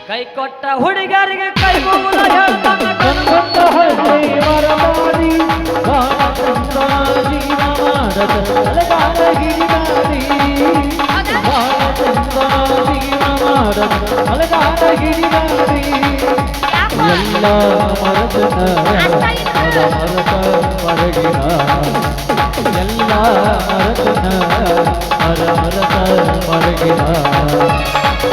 ಕೈ ಕೊಟ್ಟ ಹುಡುಗರಿಗೆ ಕೈ ಮೂಲ ಹೇಳ್ತಾನ ಕಣ್ಕೊಂಡ ಹಳ್ಳಿ ಮರಮಾರಿ ಜೀವ ಮಾಡದ ಅಲಗಾರ ಗಿರಿಗಾರಿ ಜೀವ ಮಾಡದ ಅಲಗಾರ ಗಿರಿಗಾರಿ ಎಲ್ಲ ಮರತನ ಮರ ಮರತ ಮರಗಿರ ಎಲ್ಲ ಮರತನ ಮರ ಮರತ ಮರಗಿರ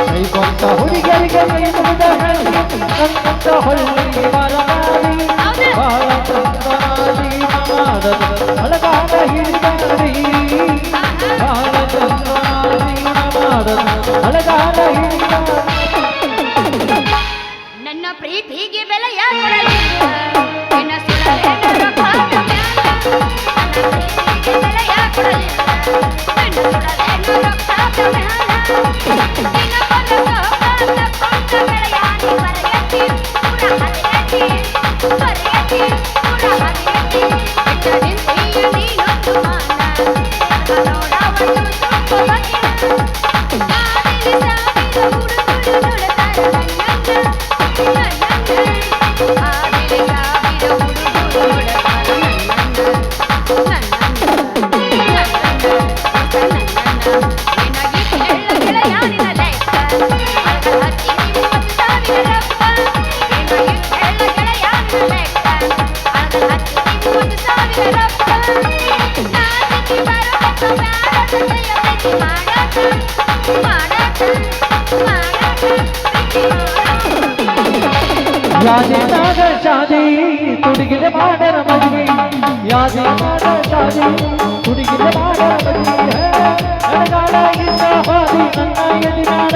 ಕೈ ಕೊಂತ ಹುಡುಗರಿಗೆ ಕೈ ಮುಗಿದ ಹಳ್ಳಿ ಕಣ್ಕೊಂಡ ಹಳ್ಳಿ ಮರಮಾರಿ ಬಾಳ ಚಂದನಾದಿ ಮಾಡದ ಅಳಗಾದ ಹಿಡಿದಾರಿ ಬಾಳ ಚಂದನಾದಿ ಮಾಡದ ಅಳಗಾದ ಹಿಡಿದಾರಿ ನನ್ನ ಪ್ರೀತಿಗೆ ಬೆಲೆಯ ಕೊಡಲಿಲ್ಲ ನಿನ್ನ ಸುಡಲೇನ ರೊಕ್ಕದ ಮ್ಯಾಲ ಪ್ರೀತಿಗೆ ಬೆಲೆಯ ಕೊಡಲಿಲ್ಲ ನಿನ್ನ ಸುಡಲೇನ ರೊಕ್ಕದ ಮ್ಯಾಲ ನಿನ್ನ ಮನಸ್ಸು ಕೊಂಡ ಬೆಳೆಯಾನಿ ಬರೆಯತಿ ಪುರ ಹರಿಯತಿ ಬರೆಯತಿ ಪುರ ಹರಿಯತಿ ಬಿಟ್ಟ ನಿಂತಿಯ ನೀನೊಂದು ಮಾನ ನೋಡವನು ತುಂಬ ಬಗೆಯ ಕಾದಿರಿ ಸಾವಿರ ಹುಡುಗರು ನುಡಿತಾರ ಯಾದಿ ನಾಗ ಶಾದಿ ತುಡುಗಿಲೆ ಮಾಡರ ಮದುವೆ ಯಾದಿ ನಾಗ ಶಾದಿ ತುಡುಗಿಲೆ ಮಾಡರ ಮದುವೆ ನನಗಾಡ ಇದ್ದ ಹಾದಿ ನನ್ನ ಎದಿನಾಡ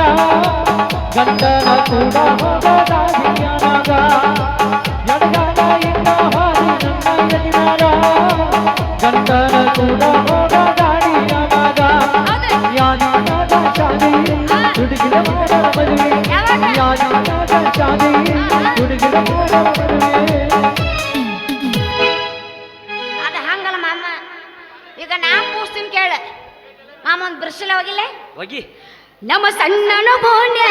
ಗಂಡನ ಕೂಡ ಹೋಗದಾಗಿಯಾನಾಗ ನನಗಾಡ ಇದ್ದ ಹಾದಿ ನನ್ನ ಎದಿನಾಡ ಗಂಡನ ಕೂಡ ಹೋಗದಾಡಿಯಾನಾಗ ಯಾದಿ ನಾಗ ಶಾದಿ ತುಡುಗಿಲೆ ಮಾಡರ ಮದುವೆ ಯಾದಿ ನಾಗ ಶಾದಿ ಅದ ಹಂಗಲ್ಲ ಮಾಮ ಈಗ ನಾ ಕೂಸ್ತೀನಿ ಕೇಳ ಮಾಮ ಒಂದು ಬ್ರಷಲ್ಲ ಹೋಗಿಲ್ಲ ಹೋಗಿ ನಮ್ಮ ಸಣ್ಣನ ಬೋನ್ಯ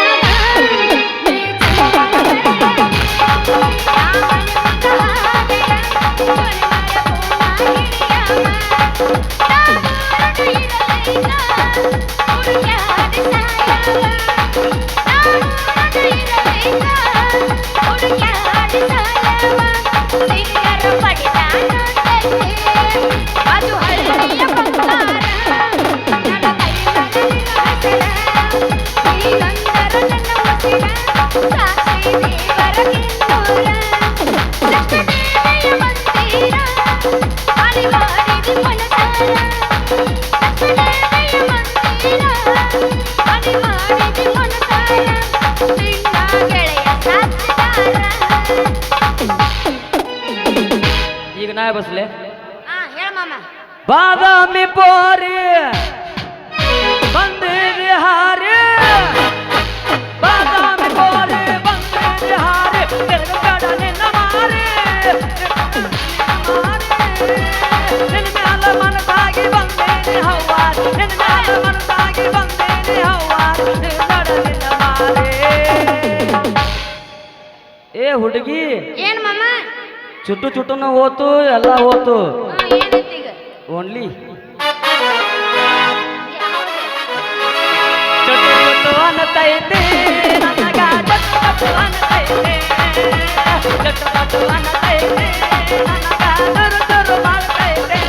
ಅದು ಹಳ್ಳಿಯ ಬಂಗಾರ ನನ್ನ ಕೈ ಮನಲಿನ ಹಸರ ಈ ಗಂಧರ ನನ್ನ ಉಸಿರ ಸಾಕ್ಷಿ ದೇವರ ಕಿನ್ನೂರ ಲಕ್ಷ್ಮೀದೇವಿಯ ಮಂದಿರ ಅಲ್ಲಿ ಮಾಡಿದ ಮನಸಾರ ಲಕ್ಷ್ಮೀದೇವಿಯ ಮಂದಿರ ಅಲ್ಲಿ ಮಾಡಿದ ಮನಸಾರ ನಿನ್ನ ಗೆಳೆಯ ಸಾಕ್ಷಿದಾರ ಈಗ ನಾ ಬಸ್ಲೆ ಹೇಳ ಮಾಮ ಬಾದಾಮಿ ಪೋರಿ ಬಂದಿರಿ ಹಾರಿ ಬಾದಾಮಿ ಪೋರಿ ಬಂದಿರಿ ಹಾರಿ ತಿರುಗಡ ನಿನ್ನ ಮಾರಿ ನಿನ್ನ ಮ್ಯಾಲ ಮನಸಾಗಿ ಬಂದೇನಿ ಹವ್ವಾರಿ ನಿನ್ನ ಮ್ಯಾಲ ಮನಸಾಗಿ ಬಂದೇನಿ ಹವ್ವಾರಿ ತಿರುಗಡ ನಿನ್ನ ಮಾರಿ ಏ ಹುಡುಗಿ ಏನ್ ಮಾಮ ಚುಟ್ಟು ಚುಟ್ಟುನು ಹೋತು ಎಲ್ಲ ಹೋತು ಏನೈತಿ ಈಗ ಓನ್ಲಿ ಚುಟ್ಟು ಚುಟ್ಟು ಅನ್ನತೈತಿ ನನಗ ಚುಟ್ಟು ಚುಟ್ಟು ಅನ್ನತೈತಿ ಚುಟ್ಟು ಚುಟ್ಟು ಅನ್ನತೈತಿ ನನಗ ದುರು ದುರು ಮಾಡ್ತೈತಿ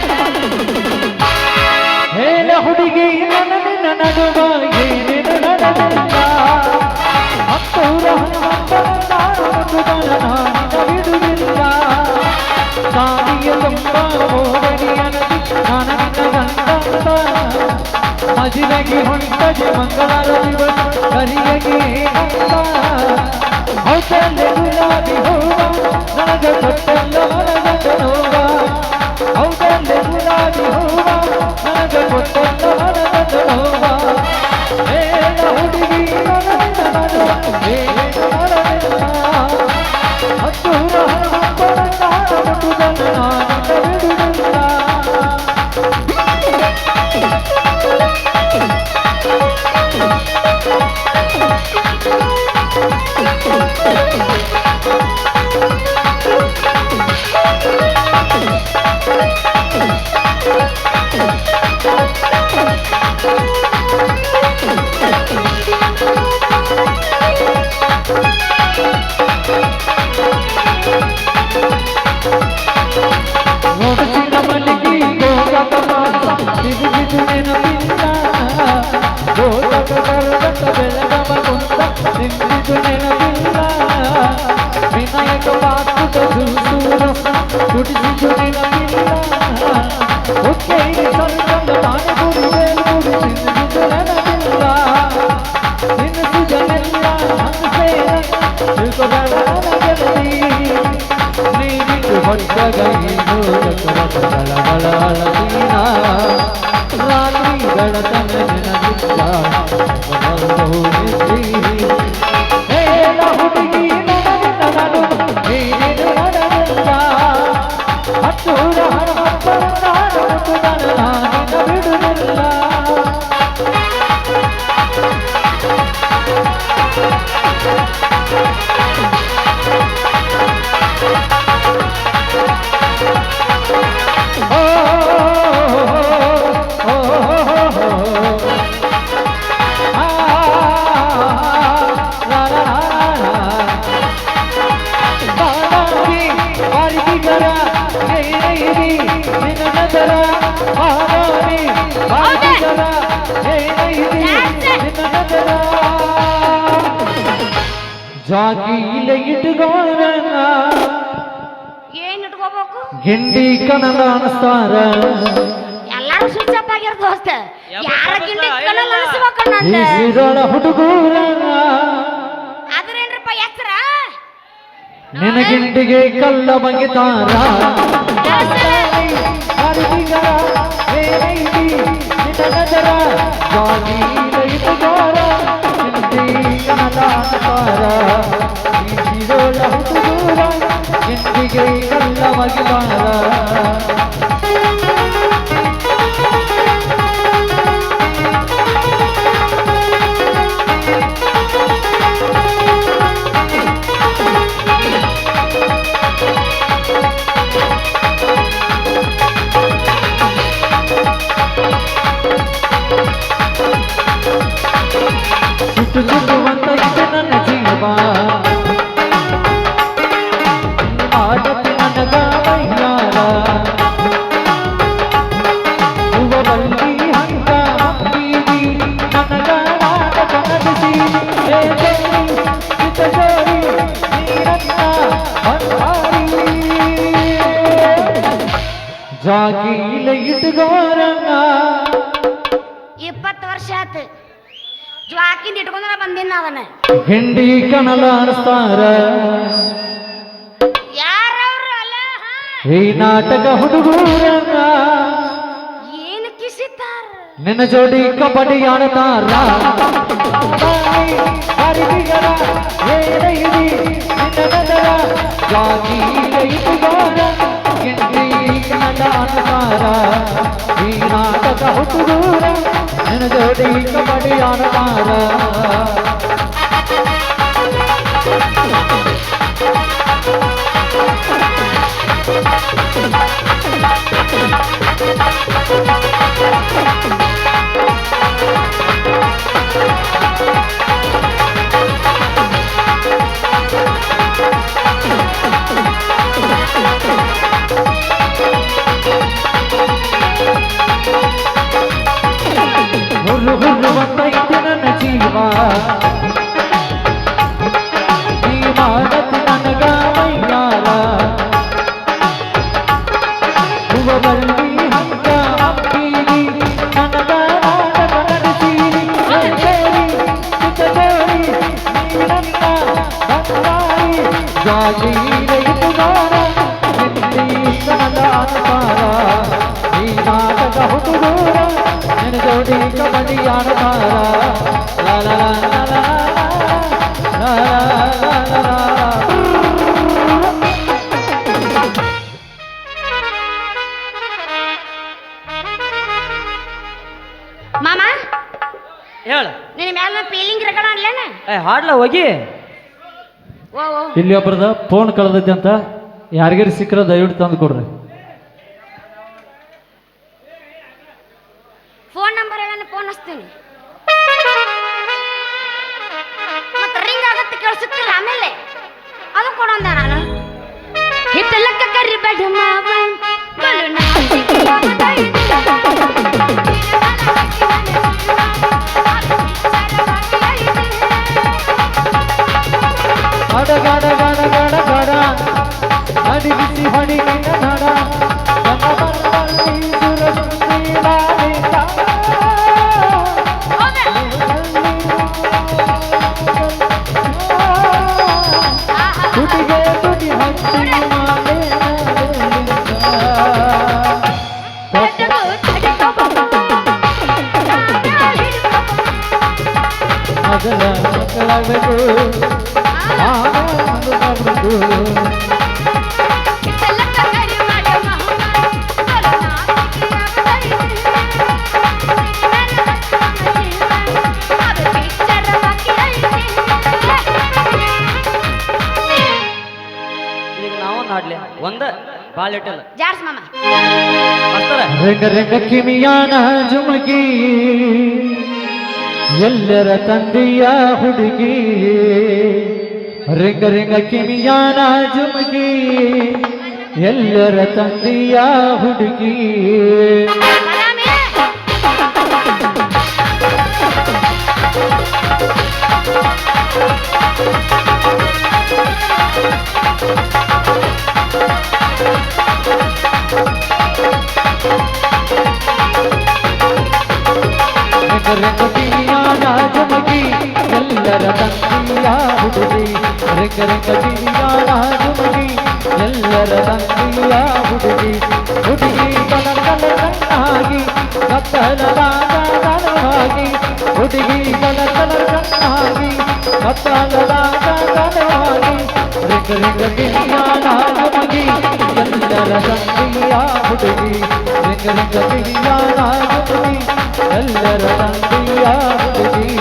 ಹೇಳ ಹುಡುಗಿ ನನ್ನ ನಡುವಾಗಿ ನಡೆದಿಲ್ಲ ಹತ್ತೂರ ಬಿಡುವಿಲ್ಲ ಸಾದಿಯ ತುಂಬ ಓಡಡಿ ಅನದಿ ನನಗಿನ ಗಂಡ ಮಜಿಲಗಿ ಹೊಂಟಗೆ ಮಂಗಳಾರ ದಿವಸ ಕರಿಯಗೆ ಹೌದಲ್ಲೇ ಗುಲಾಬಿ ಹೂವ ನನಗೆ ಕೊಟ್ಟಲ್ಲ ಮನದ ನೋವ ಹೌದಲ್ಲೇ ಗುಲಾಬಿ ಹೂವ ನನಗೆ ಕೊಟ್ಟಲ್ಲ ಮನದ ನೋವ ಹೇಳ ಹುಡುಗಿ ನನ್ನ ಹತ್ತೂರ ನೆನಪಿಲ್ಲ ಗೋತಕ ಬರದಂತ ಬೆಳಗವ ಕುಂತ ನಿಂತಿದು ನೆನಪಿಲ್ಲ ವಿನಾಯಕ ಪಾತ್ರದ ಜೂಸು ರಸ ಕುಡಿಸಿದು ನೆನಪಿಲ್ಲ ಒಕ್ಕೆ ಸರ್ಕಲ್ಲ ತಾನೆ ಕುಡಿವೇಲು ಕುಡಿ ತಿನ್ನಿಸಿದು ನೆನಪಿಲ್ಲ ತಿನ್ನಿಸಿದನೆಲ್ಲ ನನ್ನ ಸೇರ ತಿಳ್ಕೊಬೇಡ ನನ್ನ ಗೆಳತಿ ನೀರಿದು ಹೊಟ್ಟಗೈನು ಚಕ್ರದ ಬಳ ಅಳದೀನ ರಾತ್ರಿ ಬೆಳತನ ನೆನಪಿಲ್ಲ ಹೇಳ ಹುಡುಗಿ ನನಗಿನ ನಾನು ನೀರಿದು ನನಗಿಲ್ಲ ಹತ್ತೂರ ಹಣಮಪ್ಪರ ನಾನು ನಾನಿನ ಬಿಡುವುದಿಲ್ಲ ಜಾಗಿಲೆ ಇಟ್ಕೋರ ಏನ್ ಇಟ್ಕೋಬೇಕು ಗಿಂಡಿ ಕಣಲ ಅನಸ್ತಾರ ಎಲ್ಲಾರು ಸ್ವಿಚ್ ಅಪ್ ಆಗ್ಯಾರ ದೋಸ್ತ ಯಾರ ಗಿಂಡಿ ಕಣಲ್ ಅನಸ್ಬೇಕು ನಂದ ಇರೋಳ ಹುಡುಗೂರ ಅದ್ರೇನ್ರಪ್ಪ ಎಚ್ಚರ ನಿನ ಗಿಂಡಿಗೆ ಕಲ್ಲ ಬಗೆತಾರ ಜಾಗಿಲೆ ಇಟ್ಕೋರ ಗಿಂಡಿ ಕಣಲ ಅನಸ್ತಾರ ಇರೋಳ ಹುಡುಗೂರ ಗಿಂಡಿಗೆ ಕಲ್ಲ ಬಗೆತಾರ ಸುಟ್ಟುವಂತ ಇದೆ ನನ್ನ ಜೀವ ಮಾಡತಿ ನನಗ ಮೈಯಾರ ಹೂವಲ್ಲಿ ಹಂಗ ಬೀದಿ ನನಗ ನಾಟಕ ನಡೆಸಿ ಚಿತ್ತಜೋರಿ ನೀರನ್ನ ಬಂಗಾರಿ ಜಾಗಿಲೆ ಇಟ್ಕೋರಂಗ 20 ವರ್ಷ ಆತು ಜ್ವಾಕಿಂದ ಇಟ್ಕೊಂಡ್ರ ಬಂದಿನ ಅವನ ಹಿಂಡಿ ಕಣಲ ಅನಸ್ತಾರ ಯಾರವ್ರು ಅಲ್ಲ ಈ ನಾಟಕ ಹುಡುಗೂರಂಗ ಏನು ಕಿಸಿತಾರ ನಿನ್ನ ಜೋಡಿ ಕಬಡ್ಡಿ ಆಡತಾರ ಜಾಗಿಲೆ ಇಟ್ಕೋರ ಗಿಂಡಿ ಕಣಲ ಅನಸ್ತಾರ ಈ ನಾಟಕ ಹುಡುಗೂರ ನಿನ್ನ ಜೋಡಿ ಕಬಡ್ಡಿ ಆಡತಾರ ಹುಲ್ಲು ಹುಲ್ಲುವಂತೈತೆ ನನ್ನ ಜೀವ ನೀ ಮಾಡತಿ ನನಗ ಮೈಯಾರ ಹೂವಲ್ಲಿ ಹಂಗ ಹಂಪೀರಿ ನನಗ ನಾಟಕ ನಡೆಸೀರಿ ಚಿತ್ತಜೋರಿ ನೀರನ್ನ ಬಂಗಾರಿ ಜಾಗಿಲೆ ಇಟ್ಟುಗಾರ ಹಿಂದಿ ಕಣಲ ಅನಸ್ತಾರ ಈ ನಾಟಕ ಹುಡುಗೂರ ನಿನ್ನ ಜೋಡಿ ಕಬಡ್ಡಿ ಆಡತಾರ ಲಾ ಲಾ ಲಾ ಲಾ ಲಾ ಲಾ ಲಾ ಲಾ. ಮಾಮ ಹೇಳ ನಿನ್ನ ಮ್ಯಾಲ ಫೀಲಿಂಗ್ ರೆಕಾರ್ಡ್ ಅನ್ಲೇನ ಹಾಡ್ಲ ಹೋಗಿ ಓ ಓ ಇಲ್ಲಿ ಒಬ್ಬರದ ಫೋನ್ ಕಳೆದೈತೆ ಅಂತ ಯಾರಿಗಾರು ಸಿಕ್ಕರ ದಯವಿಟ್ಟು ತಂದು ಕೊಡ್ರಿ ಫೋನ್ ನಂಬರ್ ಹೇಳ ಫೋನ್ ಹಚ್ತೀನಿ ಮತ್ತೆ ರಿಂಗ್ ಆಗತ್ತೆ ಕೇಳಿಸುತ್ತಿಲ್ಲ ಆಮೇಲೆ ಅದು ಕೊಡೋಂದ ನಾನು ಹಿತ್ತಲಕ್ಕ ಕರಿಬೇಡ ಮಾವ ಬಲು ನಾಚಿಕೆ ಮೊದಲ ಮಕ್ಕಳಾಗಬೇಕು ಆಗಬೇಕು ಈಗ ನಾವು ನಾಡ್ಲಿ ಒಂದ ಬಾಳ್ ಇಟ್ಟಲ್ಲ ಜಾಡ್ಸ್ ಮಾಮ ಮಾಸ್ತರ ರೆಂಗ ರೆಂಗ ಕಿಮಿಯಾನ ಜುಮಗಿ ಎಲ್ಲರ ತಂದೆಯ ಹುಡುಗಿ ರೆಂಗ ರೆಂಗ ಕಿಮಿಯಾನ ಜುಮಗಿ ಎಲ್ಲರ ತಂದೆಯ ಹುಡುಗಿ ರೆಂಗಟಿಯಾನ ಜುಮಗಿ ಎಲ್ಲರ ತಂದೆಯ ಹುಡುಗಿ ರೆಂಗಟಿಯಾನ ಜುಮಗಿ ಎಲ್ಲರ ತಂದೆಯ ಹುಡುಗಿ ಹುಡುಗಿ ಕಲರ್ ಕಲರ್ ಕಣ್ಣಾಗಿ ಕತ್ತಲದಾಗಿ ಹುಡುಗಿ ಕಲರ್ ಕಲರ್ ಕಣ್ಣಾಗಿ ಕತ್ತಲದಾಗಿ ರೆಂಗಟಿಯಾನ ಜುಮಗಿ ಎಲ್ಲರ ತಂದೆಯ ಹುಡುಗಿ ರೆಂಗಟಿಯಾನ ಜುಮಗಿ ಎಲ್ಲರ ತಂದೆಯ ಹುಡುಗಿ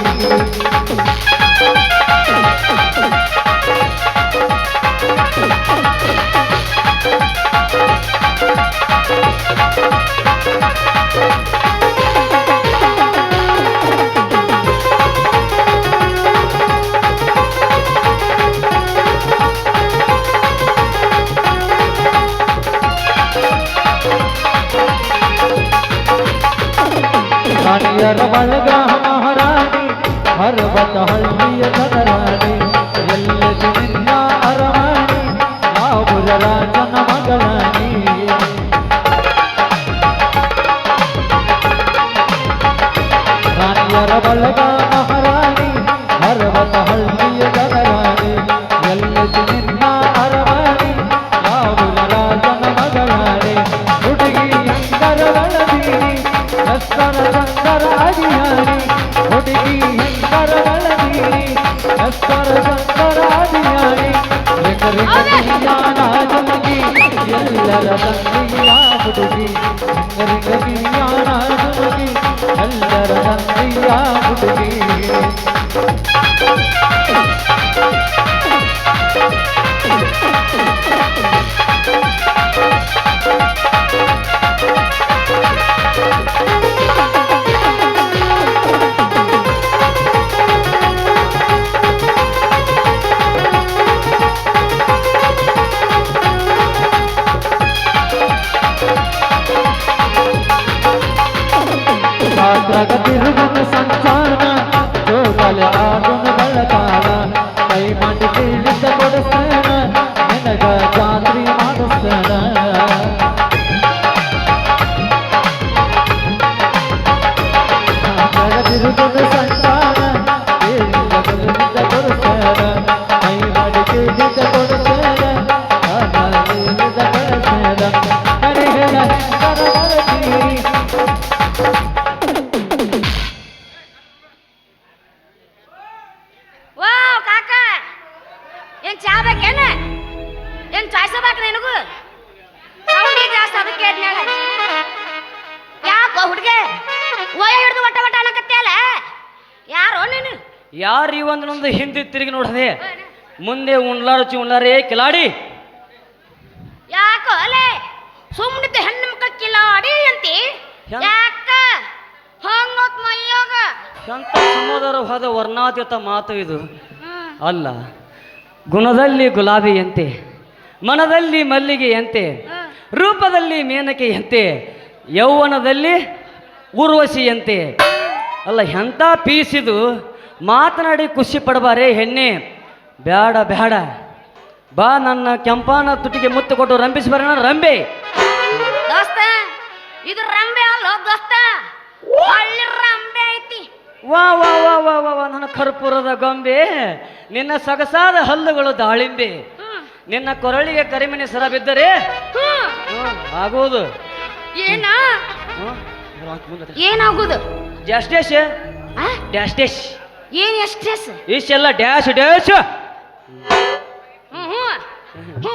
ರಾಣಿಯರ ಬಳಗ ಮಹಾರಾಣಿ ಹರ್ಬತ ಹಳ್ಳಿಯ ಕನರಾಣಿ ಎಲ್ಲದಿ ನಿನ್ನ ಅರಮಣಿ ಬಾಬುರ ರಾಜನ ಮಗಳಾಣಿ ರಾಣಿಯರ ಬಳಗ ಮಹಾರಾಣಿ ಹರ್ಬತ ಹಳ್ಳಿಯ ಕನರಾಣಿ ಎಲ್ಲದಿ ನಿನ್ನ ಅರಮಣಿ ಬಾಬುರ ರಾಜನ ಮಗಳಾಣಿ ಹುಡುಗಿ ಅಂಗರ ಒಳದೀನಿ ಎಸ್ತರ ಚಂದರ ಅಡಿಯಾರಿ ಹುಡುಗಿ ಹೆಂಗರ ಒಳದೀನಿ ಎಸ್ತರ ಚಂದರ ಅಡಿಯಾರಿ ರೆಂಗರಿಯಾನ ಜುಮಗಿ ಎಲ್ಲರ ತಂದೆಯ ಹುಡುಗಿ ರೆಂಗರಿಯಾನ ಜುಮಗಿ ಎಲ್ಲರ ತಂದೆಯ ಹುಡುಗಿ ತಿರುಗನ ಸಂಚಾರ ಜೋಗಲ ಆಗುನ ಬೆಳಕಾಲ ಕೈ ಮಾಡಿ ತಿಳಿದ ಕೊಡಿಸ್ತೇನ ನಿನಗ ಜಾತ್ರಿ ಮಾಡಿಸ್ತೇನ ತಿರುಗನ ಸಂಚಾರ ತಿಳಿದ ಕೊಡಿಸ್ತೇನ ಕೈ ಮಾಡಿ ತಿಳಿದ ಕೊಡಿಸ್ತೇನ ತಿಳಿದ ಕೊಡಿಸ್ತೇನ ಕರಿಗಳ ಕರವರತೀರಿ ಏನ್ ಚಾ ಬೇಕೇನ ಏನ್ ಚಾಯ್ಸ ಬೇಕು ನಿನಗೂ ಸೌಂಡ್ ಜಾಸ್ತಿ ಅದಕ್ಕೆ ಕೇಳ್ದ್ನಾಳ ಯಾಕೋ ಹುಡುಗೆ ಒಯ ಹಿಡಿದು ಒಟ್ಟ ಒಟ್ಟ ಅನ್ನಕತ್ಯಾಲ ಯಾರೋ ನೀನು ಯಾರು ಈ ಒಂದೊಂದು ಹಿಂದೆ ತಿರುಗಿ ನೋಡದೆ ಮುಂದೆ ಉಣ್ಲಾರುಚಿ ಉಣ್ಲಾರೇ ಕಿಲಾಡಿ ಯಾಕೋ ಅಲೆ ಸುಮ್ಮನಿದ್ದ ಹೆಣ್ಣು ಮಕ್ಕಳ ಕಿಲಾಡಿ ಅಂತಿ ಯಾಕ ಹಂಗೋತ್ ಮೈಯಾಗ ಎಂತ ಸಮೋದರವಾದ ವರ್ಣಾತೀತ ಮಾತು ಇದು ಅಲ್ಲ ಗುಣದಲ್ಲಿ ಗುಲಾಬಿಯಂತೆ ಮನದಲ್ಲಿ ಮಲ್ಲಿಗೆಯಂತೆ ರೂಪದಲ್ಲಿ ಮೇನಕೆಯಂತೆ ಯೌವನದಲ್ಲಿ ಊರ್ವಶಿಯಂತೆ ಅಲ್ಲ ಎಂಥ ಪೀಸಿದು ಮಾತನಾಡಿ ಖುಷಿ ಪಡಬಾರೇ ಹೆಣ್ಣೆ ಬ್ಯಾಡ ಬ್ಯಾಡ ಬಾ ನನ್ನ ಕೆಂಪಾನ ತುಟಿಗೆ ಮುತ್ತು ಕೊಟ್ಟು ರಂಬಿಸಿ ಬರೋಣ ರಂಬೆ ದೋಸ್ತ ಇದು ರಂಬೆ ಅಲ್ಲ ದೋಸ್ತ ಹಳ್ಳಿ ರಂಬೆ ಐತಿ ವಾ ವಾ ವಾ ವಾ ವಾ ವಾ ನನ್ನ ಕರ್ಪೂರದ ಗೊಂಬೆ ನಿನ್ನ ಸೊಗಸಾದ ಹಲ್ಲುಗಳು ದಾಳಿಂಬೆ ನಿನ್ನ ಕೊರಳಿಗೆ ಕರಿಮಣಿ ಸರ ಬಿದ್ದರೆ ಆಗುವುದು ಏನ ಏನಾಗುದು ಡ್ಯಾಶ್ ಡ್ಯಾಶ್ ಡ್ಯಾಶ್ ಡ್ಯಾಶ್ ಏನ್ ಎಷ್ಟ್ರೆಸ್ ಇಷ್ಟೆಲ್ಲ ಡ್ಯಾಶ್ ಡ್ಯಾಶ್ ಹ್ಞೂ ಹ್ಞೂ ಹ್ಞೂ